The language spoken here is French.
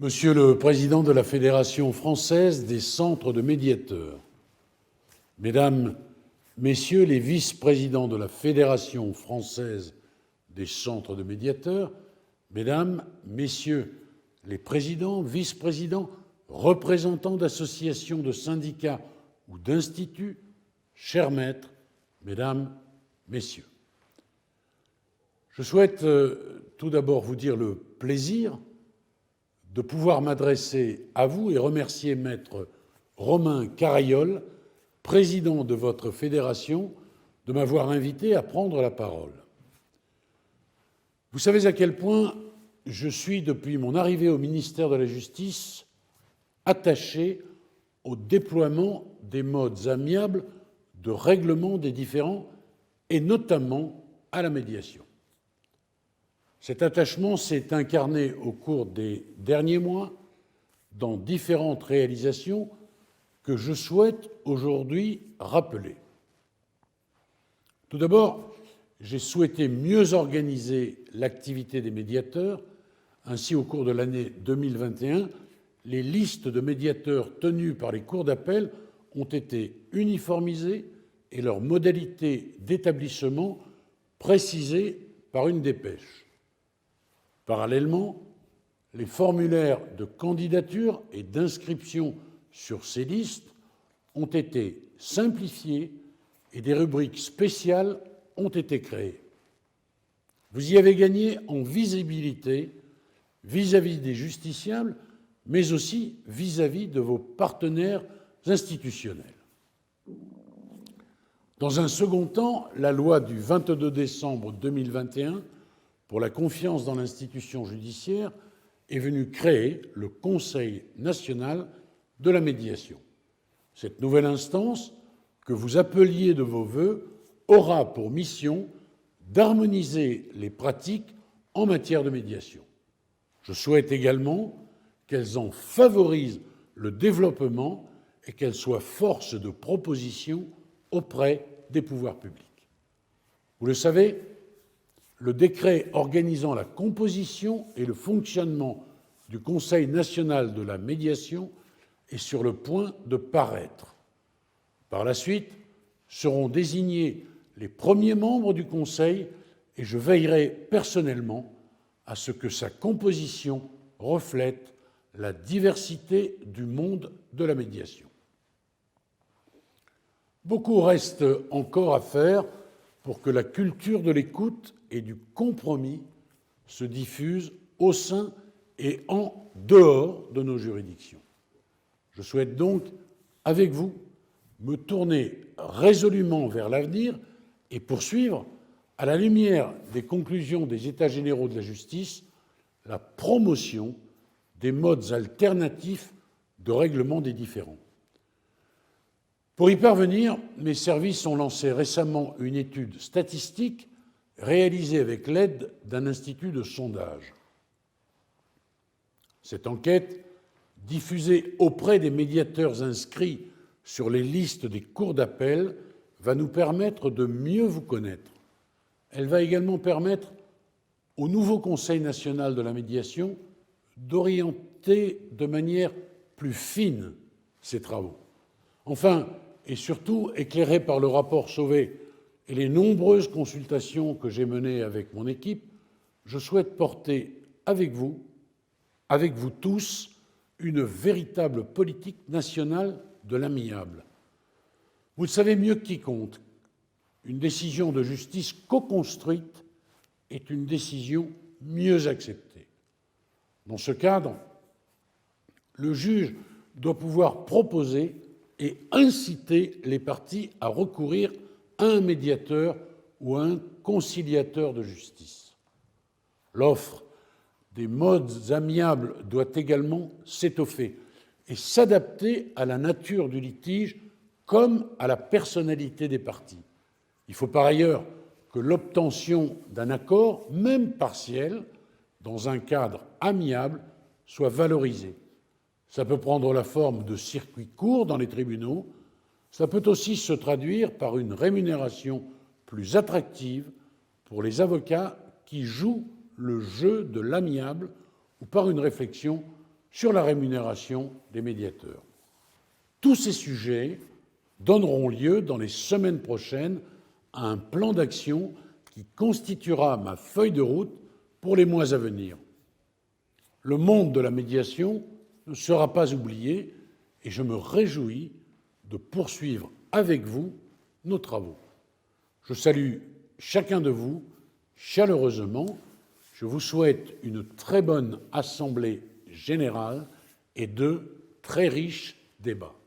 Monsieur le Président de la Fédération française des centres de médiateurs, Mesdames, Messieurs les vice-présidents de la Fédération française des centres de médiateurs, Mesdames, Messieurs les présidents, vice-présidents, représentants d'associations, de syndicats ou d'instituts, chers maîtres, Mesdames, Messieurs. Je souhaite tout d'abord vous dire le plaisir de pouvoir m'adresser à vous et remercier Maître Romain Carayol, président de votre fédération, de m'avoir invité à prendre la parole. Vous savez à quel point je suis, depuis mon arrivée au ministère de la Justice, attaché au déploiement des modes amiables de règlement des différends et notamment à la médiation. Cet attachement s'est incarné au cours des derniers mois dans différentes réalisations que je souhaite aujourd'hui rappeler. Tout d'abord, j'ai souhaité mieux organiser l'activité des médiateurs. Ainsi, au cours de l'année 2021, les listes de médiateurs tenues par les cours d'appel ont été uniformisées et leurs modalités d'établissement précisées par une dépêche. Parallèlement, les formulaires de candidature et d'inscription sur ces listes ont été simplifiés et des rubriques spéciales ont été créées. Vous y avez gagné en visibilité vis-à-vis des justiciables, mais aussi vis-à-vis de vos partenaires institutionnels. Dans un second temps, la loi du 22 décembre 2021 pour la confiance dans l'institution judiciaire est venue créer le Conseil national de la médiation. Cette nouvelle instance, que vous appeliez de vos vœux, aura pour mission d'harmoniser les pratiques en matière de médiation. Je souhaite également qu'elles en favorisent le développement et qu'elles soient force de proposition auprès des pouvoirs publics. Vous le savez, le décret organisant la composition et le fonctionnement du Conseil national de la médiation est sur le point de paraître. Par la suite, seront désignés les premiers membres du Conseil et je veillerai personnellement à ce que sa composition reflète la diversité du monde de la médiation. Beaucoup reste encore à faire pour que la culture de l'écoute et du compromis se diffuse au sein et en dehors de nos juridictions. Je souhaite donc, avec vous, me tourner résolument vers l'avenir et poursuivre, à la lumière des conclusions des États généraux de la justice, la promotion des modes alternatifs de règlement des différends. Pour y parvenir, mes services ont lancé récemment une étude statistique réalisée avec l'aide d'un institut de sondage. Cette enquête, diffusée auprès des médiateurs inscrits sur les listes des cours d'appel, va nous permettre de mieux vous connaître. Elle va également permettre au nouveau Conseil national de la médiation d'orienter de manière plus fine ses travaux. Enfin, et surtout, éclairé par le rapport Sauvé et les nombreuses consultations que j'ai menées avec mon équipe, je souhaite porter avec vous tous, une véritable politique nationale de l'amiable. Vous le savez mieux que quiconque, une décision de justice co-construite est une décision mieux acceptée. Dans ce cadre, le juge doit pouvoir proposer et inciter les parties à recourir à un médiateur ou à un conciliateur de justice. L'offre des modes amiables doit également s'étoffer et s'adapter à la nature du litige comme à la personnalité des parties. Il faut par ailleurs que l'obtention d'un accord, même partiel, dans un cadre amiable, soit valorisée. Ça peut prendre la forme de circuits courts dans les tribunaux, ça peut aussi se traduire par une rémunération plus attractive pour les avocats qui jouent le jeu de l'amiable ou par une réflexion sur la rémunération des médiateurs. Tous ces sujets donneront lieu dans les semaines prochaines à un plan d'action qui constituera ma feuille de route pour les mois à venir. Le monde de la médiation ne sera pas oublié et je me réjouis de poursuivre avec vous nos travaux. Je salue chacun de vous chaleureusement. Je vous souhaite une très bonne assemblée générale et de très riches débats.